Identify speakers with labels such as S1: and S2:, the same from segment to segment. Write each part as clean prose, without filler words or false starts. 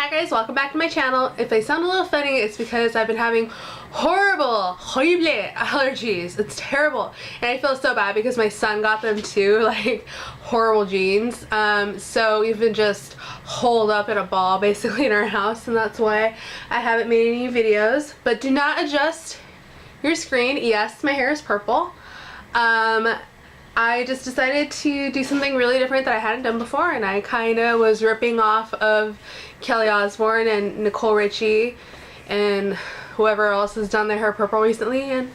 S1: Hi guys, welcome back to my channel. If I sound a little funny, it's because I've been having horrible allergies. It's terrible. And I feel so bad because my son got them too, like horrible genes. So we've been just holed up in a ball basically in our house, and that's why I haven't made any videos. But do not adjust your screen. Yes, my hair is purple. I just decided to do something really different that I hadn't done before, and I kind of was ripping off of Kelly Osbourne and Nicole Richie and whoever else has done their hair purple recently, and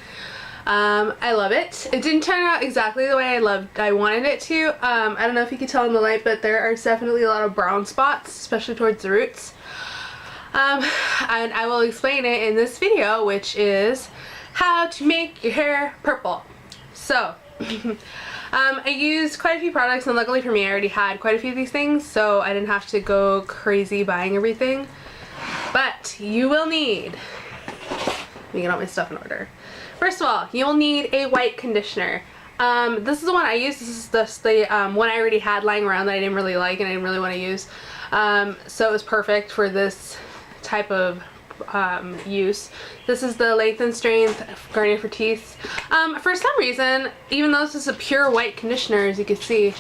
S1: I love it. It didn't turn out exactly the way I wanted it to. I don't know if you can tell in the light, but there are definitely a lot of brown spots, especially towards the roots. And I will explain it in this video, which is how to make your hair purple. So I used quite a few products, and luckily for me I already had quite a few of these things, so I didn't have to go crazy buying everything. But you will need, let me get all my stuff in order. First of all, you'll need a white conditioner. This is the one I use. This is the one I already had lying around that I didn't really like and I didn't really want to use. So it was perfect for this type of use. This is the Length and Strength Garnier for Teeth. For some reason, even though this is a pure white conditioner, as you can see,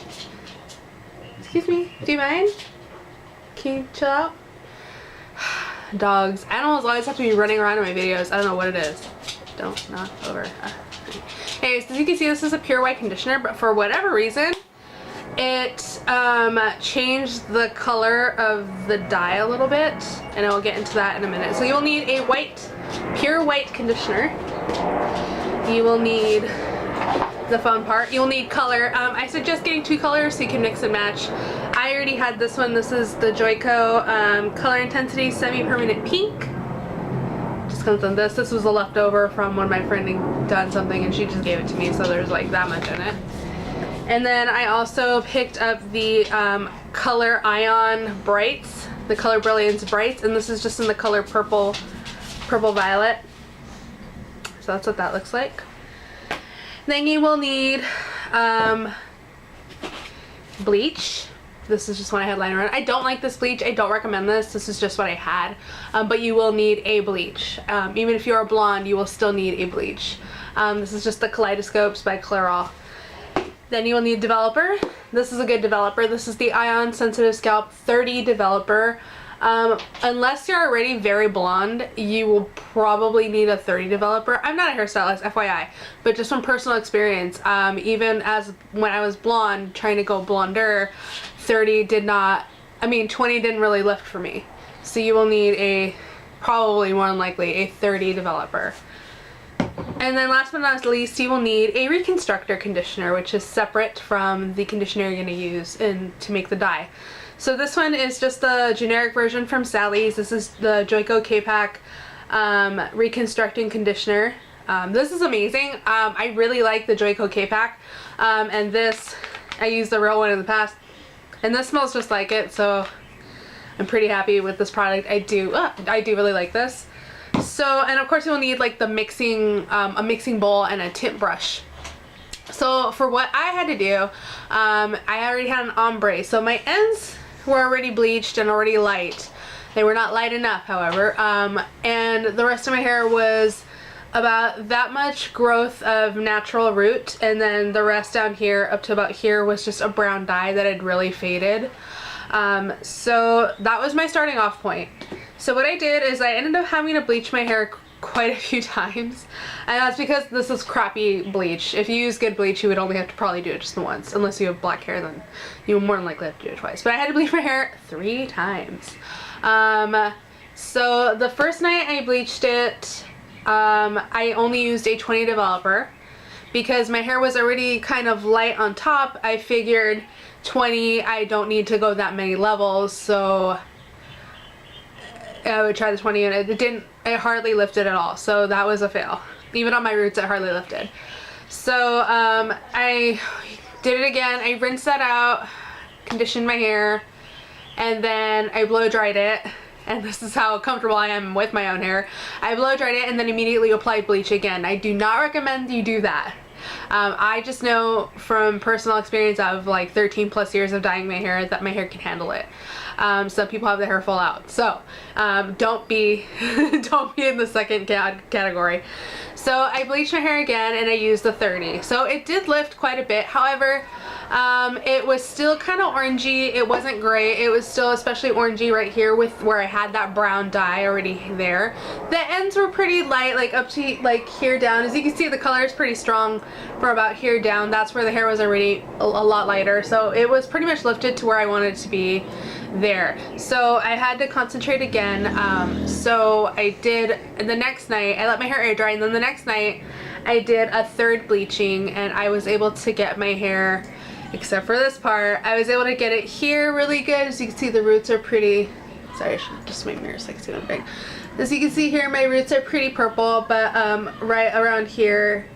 S1: excuse me, do you mind? Can you chill out? Dogs. Animals always have to be running around in my videos. I don't know what it is. Don't knock over. Anyways, as you can see, this is a pure white conditioner, but for whatever reason, it changed the color of the dye a little bit, and I will get into that in a minute. So you'll need a pure white conditioner. You will need the fun part. You'll need color. I suggest getting 2 colors so you can mix and match. I already had this one. This is the Joico Color Intensity Semi-Permanent Pink. Just comes on this. This was a leftover from when my friend had done something and she just gave it to me, so there's like that much in it. And then I also picked up the Color Ion Brights, the Color Brilliance Brights, and this is just in the color purple violet. So that's what that looks like. Then you will need bleach. This is just one I had lying around. I don't like this bleach. I don't recommend this. This is just what I had. But you will need a bleach. Even if you are blonde, you will still need a bleach. This is just the Kaleidoscopes by Clairol. Then you will need developer. This is a good developer. This is the Ion Sensitive Scalp 30 developer. Unless you're already very blonde, you will probably need a 30 developer. I'm not a hairstylist, FYI, but just from personal experience, even as when I was blonde, trying to go blonder, 30 did not, 20 didn't really lift for me. So you will need probably more than likely a 30 developer. And then last but not least, you will need a reconstructor conditioner, which is separate from the conditioner you're going to use to make the dye. So this one is just the generic version from Sally's. This is the Joico K-Pack Reconstructing Conditioner. This is amazing. I really like the Joico K-Pack. And this, I used the real one in the past. And this smells just like it, so I'm pretty happy with this product. I do really like this. So, and of course you'll need like the mixing, a mixing bowl and a tint brush. So for what I had to do, I already had an ombre. So my ends were already bleached and already light. They were not light enough, however. And the rest of my hair was about that much growth of natural root. And then the rest down here up to about here was just a brown dye that had really faded. So that was my starting off point. So what I did is I ended up having to bleach my hair quite a few times, and that's because this is crappy bleach. If you use good bleach, you would only have to probably do it just once. Unless you have black hair, then you would more than likely have to do it twice. But I had to bleach my hair 3 times. So the first night I bleached it, I only used a 20 developer because my hair was already kind of light on top. I figured 20, I don't need to go that many levels, so I would try the 20, and it hardly lifted at all, so that was a fail. Even on my roots, it hardly lifted. So I did it again. I rinsed that out, conditioned my hair, and then I blow dried it. And this is how comfortable I am with my own hair. I blow dried it and then immediately applied bleach again. I do not recommend you do that. I just know from personal experience of like 13 plus years of dyeing my hair that my hair can handle it. Some people have the hair fall out. So don't be don't be in the second category. So I bleached my hair again and I used the 30. So it did lift quite a bit. However, it was still kind of orangey. It wasn't gray. It was still especially orangey right here with where I had that brown dye already there. The ends were pretty light, like up to like here down. As you can see, the color is pretty strong from about here down. That's where the hair was already a lot lighter. So it was pretty much lifted to where I wanted it to be there. So I had to concentrate again. So I did the next night, I let my hair air dry, and then the next night I did a third bleaching, and I was able to get my hair, except for this part, I was able to get it here really good. As you can see, the roots are pretty, sorry, I should just my mirror so I can see them big. As you can see here, my roots are pretty purple, but right around here,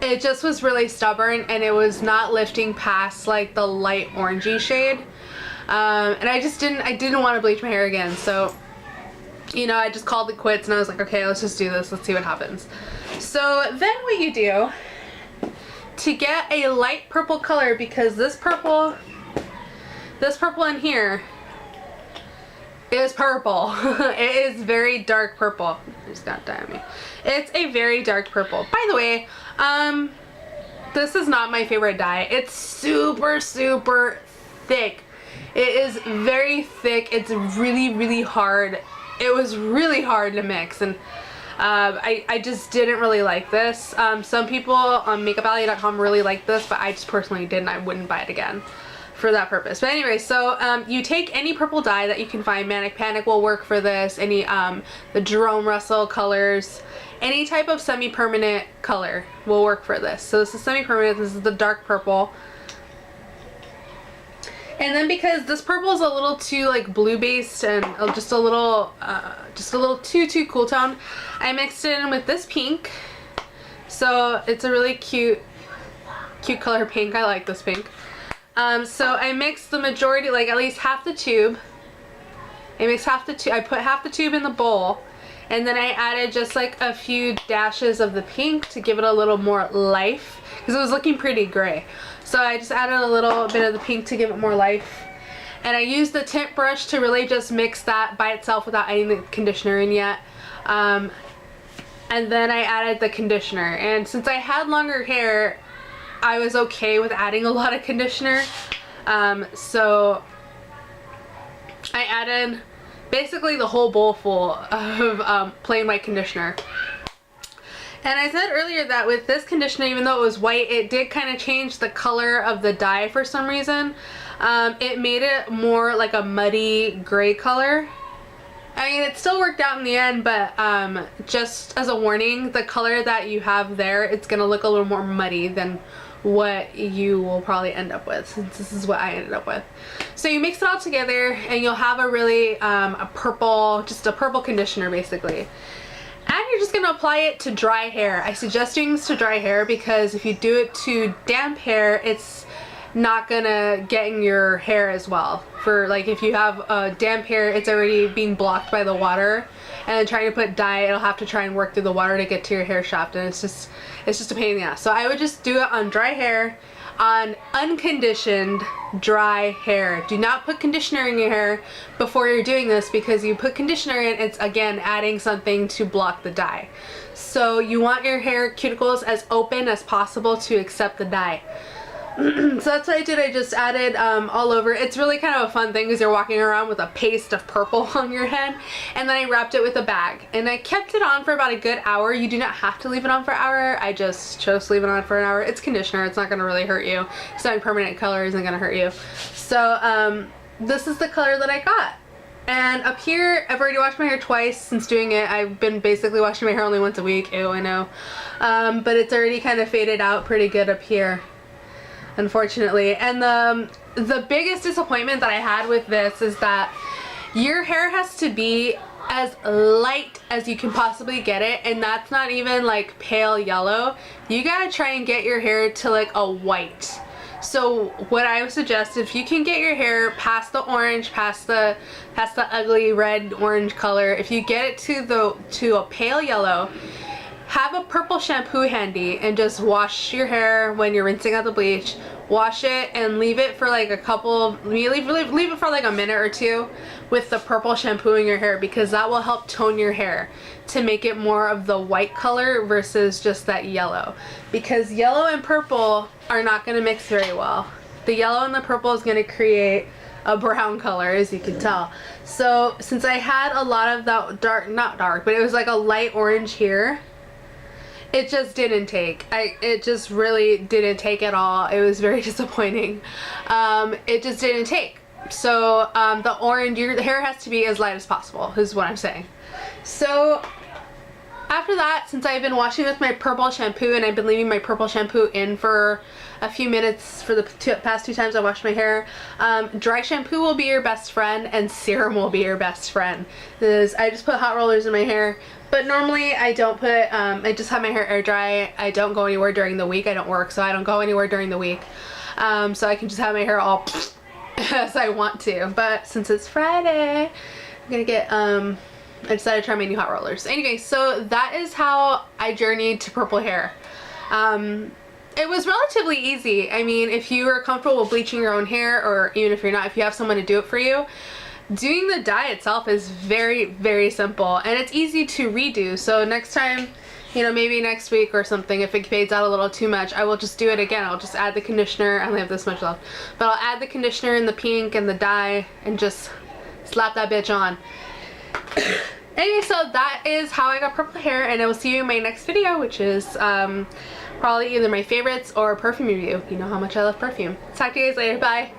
S1: it just was really stubborn and it was not lifting past like the light orangey shade. And I didn't want to bleach my hair again. So, you know, I just called it quits and I was like, okay, let's just do this. Let's see what happens. So then what you do to get a light purple color, because this purple in here is purple. It is very dark purple. I just got dye on me. It's a very dark purple. By the way, this is not my favorite dye. It's super, super thick. It is very thick. It's really, really hard. It was really hard to mix, and I just didn't really like this. Some people on makeupalley.com really like this, but I just personally didn't. I wouldn't buy it again for that purpose. But anyway, so you take any purple dye that you can find. Manic Panic will work for this. Any the Jerome Russell colors, any type of semi-permanent color will work for this. So this is semi-permanent. This is the dark purple. And then because this purple is a little too like blue based and just a little too cool tone, I mixed it in with this pink. So it's a really cute color pink. I like this pink. So I mixed the majority, like at least half the tube. I put half the tube in the bowl, and then I added just like a few dashes of the pink to give it a little more life, because it was looking pretty gray. So I just added a little bit of the pink to give it more life. And I used the tint brush to really just mix that by itself without adding the conditioner in yet. And then I added the conditioner. And since I had longer hair, I was okay with adding a lot of conditioner. So I added basically the whole bowl full of plain white conditioner. And I said earlier that with this conditioner, even though it was white, it did kind of change the color of the dye for some reason. It made it more like a muddy gray color. I mean, it still worked out in the end, but just as a warning, the color that you have there, it's going to look a little more muddy than what you will probably end up with, since this is what I ended up with. So you mix it all together and you'll have a really just a purple conditioner basically. And you're just going to apply it to dry hair. I suggest doing this to dry hair because if you do it to damp hair, it's not going to get in your hair as well. For like if you have damp hair, it's already being blocked by the water, and then trying to put dye, it'll have to try and work through the water to get to your hair shaft, and it's just a pain in the ass. So I would just do it on dry hair, on unconditioned dry hair. Do not put conditioner in your hair before you're doing this, because you put conditioner in, it's again adding something to block the dye. So you want your hair cuticles as open as possible to accept the dye. So that's what I did. I just added all over. It's really kind of a fun thing because you're walking around with a paste of purple on your head. And then I wrapped it with a bag. And I kept it on for about a good hour. You do not have to leave it on for an hour. I just chose to leave it on for an hour. It's conditioner. It's not going to really hurt you. Semi-permanent color isn't going to hurt you. So this is the color that I got. And up here, I've already washed my hair twice since doing it. I've been basically washing my hair only once a week. Ew, I know. But it's already kind of faded out pretty good up here, unfortunately. And the biggest disappointment that I had with this is that your hair has to be as light as you can possibly get it, and that's not even like pale yellow. You gotta try and get your hair to like a white. So what I would suggest, if you can get your hair past the orange, past the ugly red orange color, if you get it to a pale yellow, have a purple shampoo handy and just wash your hair when you're rinsing out the bleach. wash it and leave it for like a couple, leave it for like a minute or two with the purple shampoo in your hair, because that will help tone your hair to make it more of the white color versus just that yellow, because yellow and purple are not going to mix very well. The yellow and the purple is going to create a brown color, as you can tell. So since I had a lot of that dark, not dark, but it was like a light orange here, it just didn't take. It just really didn't take at all. It was very disappointing. It just didn't take. So the orange, your hair has to be as light as possible, is what I'm saying. So after that, since I've been washing with my purple shampoo, and I've been leaving my purple shampoo in for a few minutes for the past 2 times I washed my hair, dry shampoo will be your best friend and serum will be your best friend. I just put hot rollers in my hair, but normally I don't put, I just have my hair air dry. I don't go anywhere during the week. I don't work, so I don't go anywhere during the week. So I can just have my hair all as I want to. But since it's Friday, I'm gonna get, I decided to try my new hot rollers. Anyway, so that is how I journeyed to purple hair. It was relatively easy. I mean, if you are comfortable with bleaching your own hair, or even if you're not, if you have someone to do it for you, doing the dye itself is very, very simple, and it's easy to redo. So next time, you know, maybe next week or something, if it fades out a little too much, I will just do it again. I'll just add the conditioner. I only have this much left, but I'll add the conditioner and the pink and the dye and just slap that bitch on. Anyway, so that is how I got purple hair, and I will see you in my next video, which is probably either my favorites or perfume review. You know how much I love perfume. Talk to you guys later. Bye.